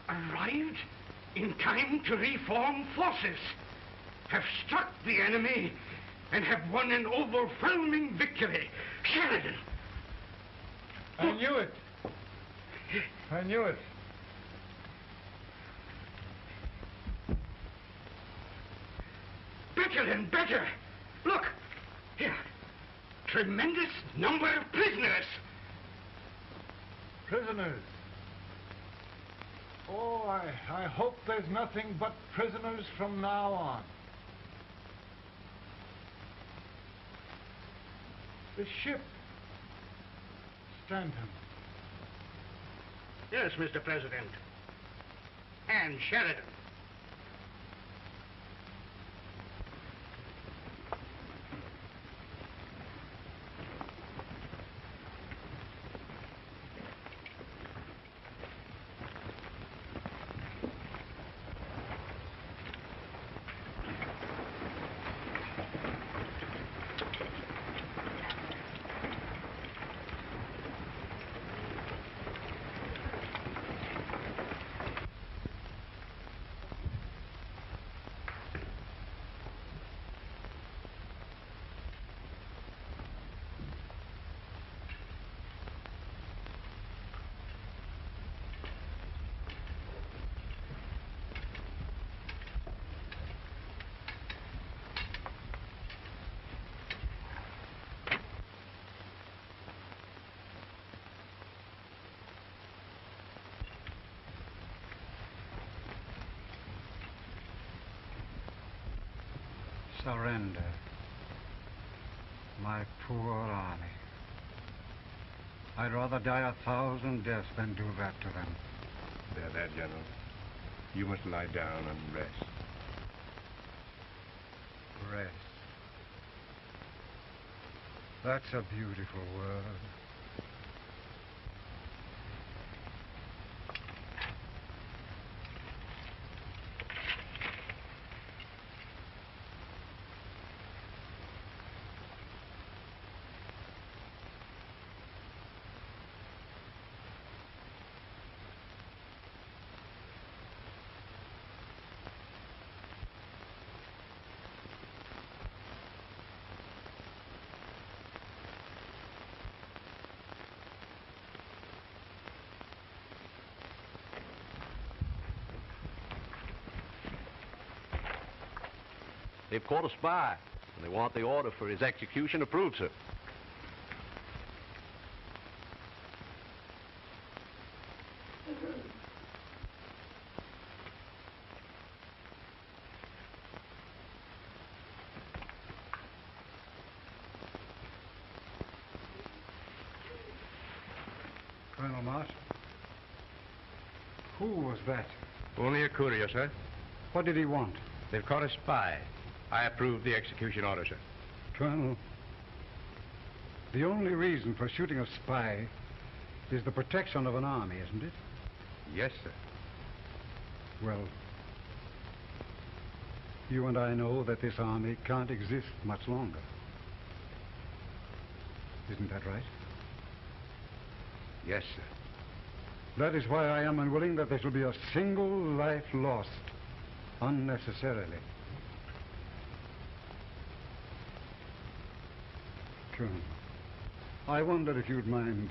Arrived in time to reform forces, have struck the enemy, and have won an overwhelming victory. Sheridan! I knew it. I knew it. Better and better. Look, here. Tremendous number of prisoners. Prisoners. Oh, I hope there's nothing but prisoners from now on. The ship. Stanton. Yes, Mr. President. And Sheridan. Surrender. My poor army. I'd rather die 1,000 deaths than do that to them. There, General. You must lie down and rest. Rest. That's a beautiful word. They've caught a spy, and they want the order for his execution approved, sir. Colonel Marsh? Who was that? Only a courier, sir. What did he want? They've caught a spy. I approve the execution order, sir. Colonel, the only reason for shooting a spy is the protection of an army, isn't it? Yes, sir. Well, you and I know that this army can't exist much longer. Isn't that right? Yes, sir. That is why I am unwilling that there shall be a single life lost unnecessarily. Colonel, I wonder if you'd mind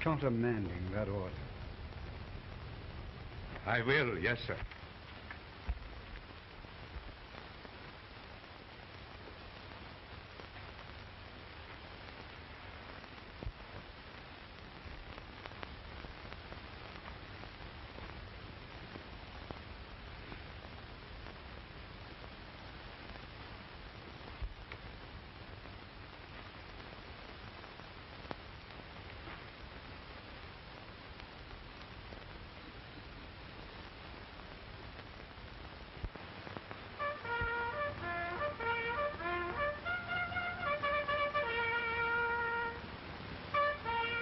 countermanding that order. I will, yes, sir.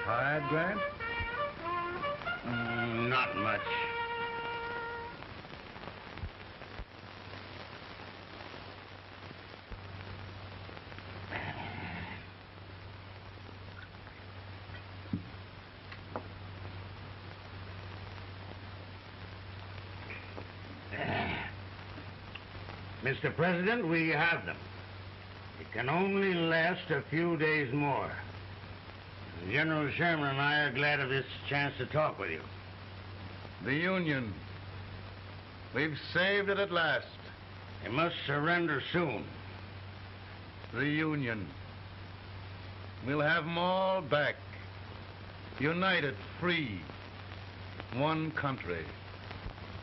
Tired, Grant? Not much. Mr. President, we have them. It can only last a few days more. General Sherman and I are glad of this chance to talk with you. The Union. We've saved it at last. You must surrender soon. The Union. We'll have them all back. United, free. One country.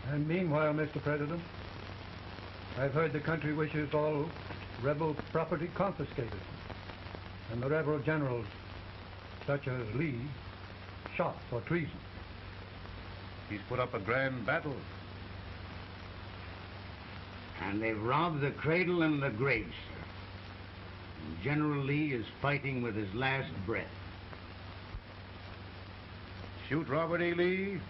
And meanwhile, Mr. President, I've heard the country wishes all rebel property confiscated. And the rebel generals, such as Lee, shot for treason. He's put up a grand battle. And they've robbed the cradle and the grave, sir. And General Lee is fighting with his last breath. Shoot Robert E. Lee?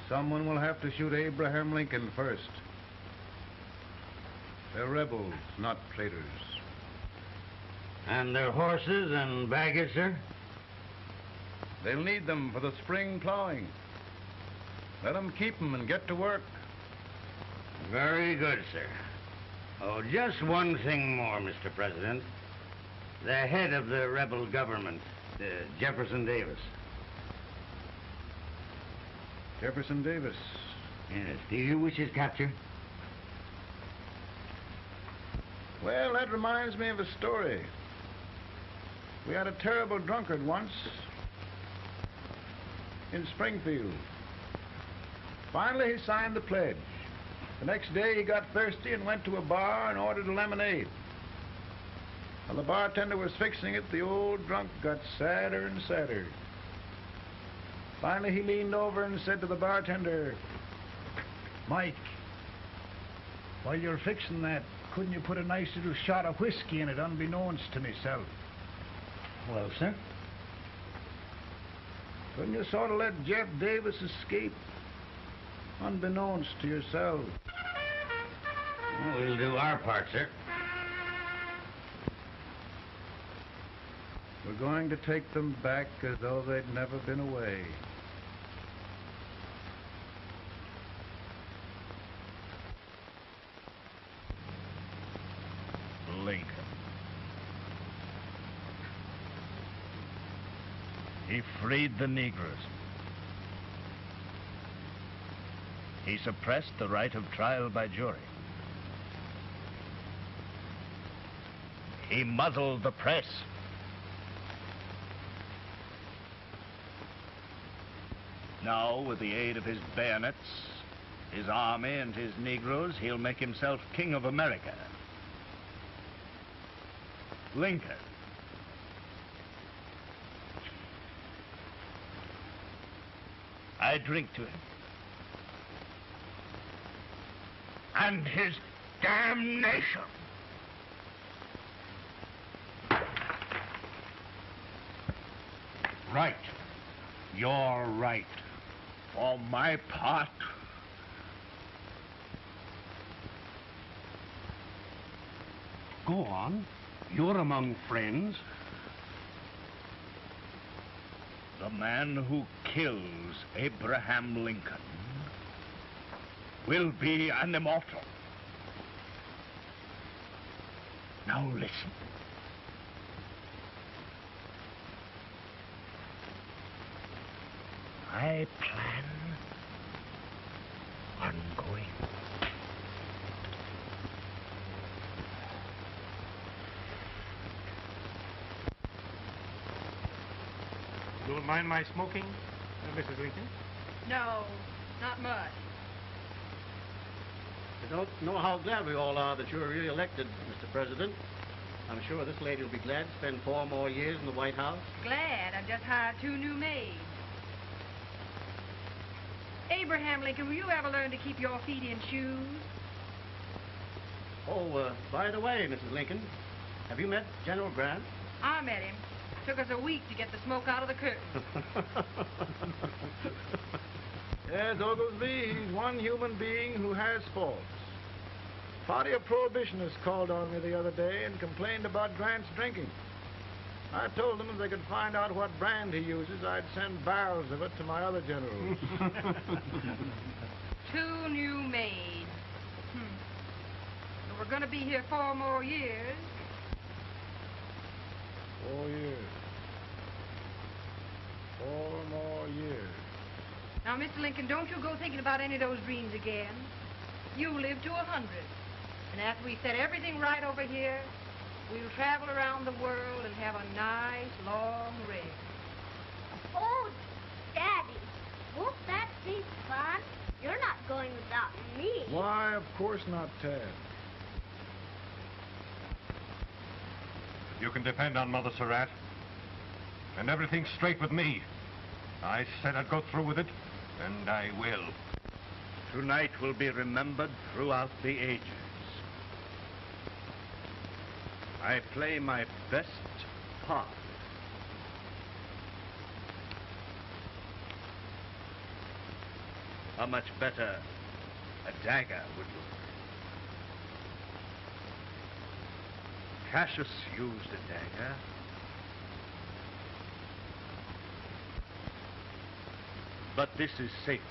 Someone will have to shoot Abraham Lincoln first. They're rebels, not traitors. And their horses and baggage, sir? They'll need them for the spring plowing. Let them keep them and get to work. Very good, sir. Oh, just one thing more, Mr. President. The head of the rebel government, Jefferson Davis. Jefferson Davis? Yes. Do you wish his capture? Well, that reminds me of a story. We had a terrible drunkard once in Springfield. Finally, he signed the pledge. The next day he got thirsty and went to a bar and ordered a lemonade. While the bartender was fixing it, the old drunk got sadder and sadder. Finally he leaned over and said to the bartender, "Mike, while you're fixing that, couldn't you put a nice little shot of whiskey in it unbeknownst to myself?" Well, sir? Couldn't you sort of let Jeff Davis escape unbeknownst to yourself? Well, we'll do our part, sir. We're going to take them back as though they'd never been away. Lincoln. He freed the Negroes. He suppressed the right of trial by jury. He muzzled the press. Now, with the aid of his bayonets, his army, and his Negroes, he'll make himself king of America. Lincoln. I drink to him. And his damnation. Right. You're right. For my part, Go on. You're among friends. the man who kills Abraham Lincoln will be an immortal. Now listen. I plan on going. Don't mind my smoking, Mrs. Lincoln? No, not much. I don't know how glad we all are that you're re-elected, Mr. President. I'm sure this lady will be glad to spend 4 more years in the White House. Glad. I've just hired 2 new maids. Abraham Lincoln, will you ever learn to keep your feet in shoes? Oh, by the way, Mrs. Lincoln, have you met General Grant? I met him. Took us a week to get the smoke out of the curtain. Yes, Oglesby, he's one human being who has faults. A party of prohibitionists called on me the other day and complained about Grant's drinking. I told them if they could find out what brand he uses, I'd send barrels of it to my other generals. 2 new maids. So we're going to be here 4 more years. 4 years. 4 more years. Now, Mr. Lincoln, don't you go thinking about any of those dreams again. You live to 100. And after we set everything right over here, we'll travel around the world and have a nice, long rest. Oh, Daddy, won't that be fun? You're not going without me. Why, of course not, Tad. You can depend on Mother Surratt. And everything's straight with me. I said I'd go through with it, and I will. Tonight will be remembered throughout the ages. I play my best part. How much better a dagger would look. Cassius used a dagger. But this is safer.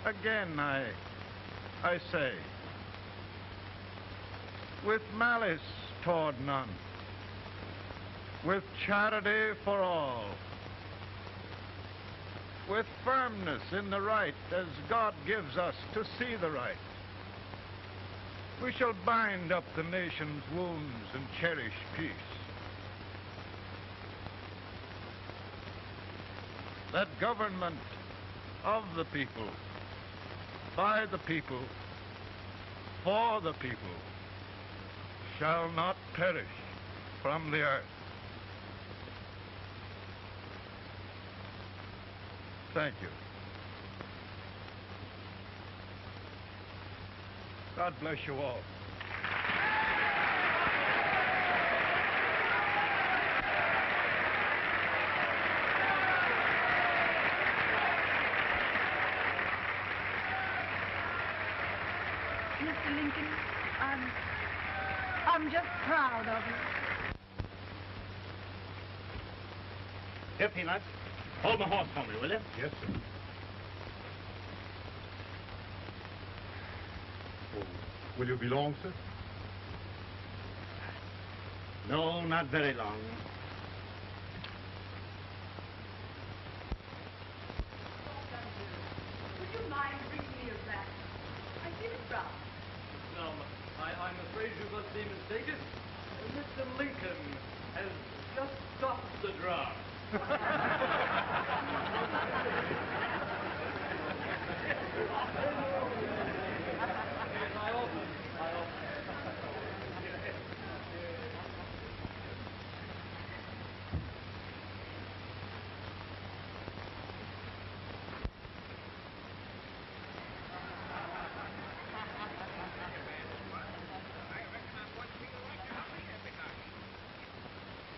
Again, I say, with malice toward none, with charity for all, with firmness in the right as God gives us to see the right, we shall bind up the nation's wounds and cherish peace. That government of the people, by the people, for the people, shall not perish from the earth. Thank you. God bless you all. Mr. Lincoln, I'm just proud of you. Here, Peanuts. Hold my horse for me, will you? Yes, sir. Oh, will you be long, sir? No, not very long. Would you mind bringing me a rat? I feel it brown. No, I'm afraid you must be mistaken. Mr. Lincoln has just stopped the draft.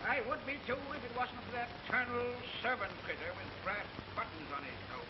I would be too if it wasn't for that eternal servant critter with brass buttons on his coat.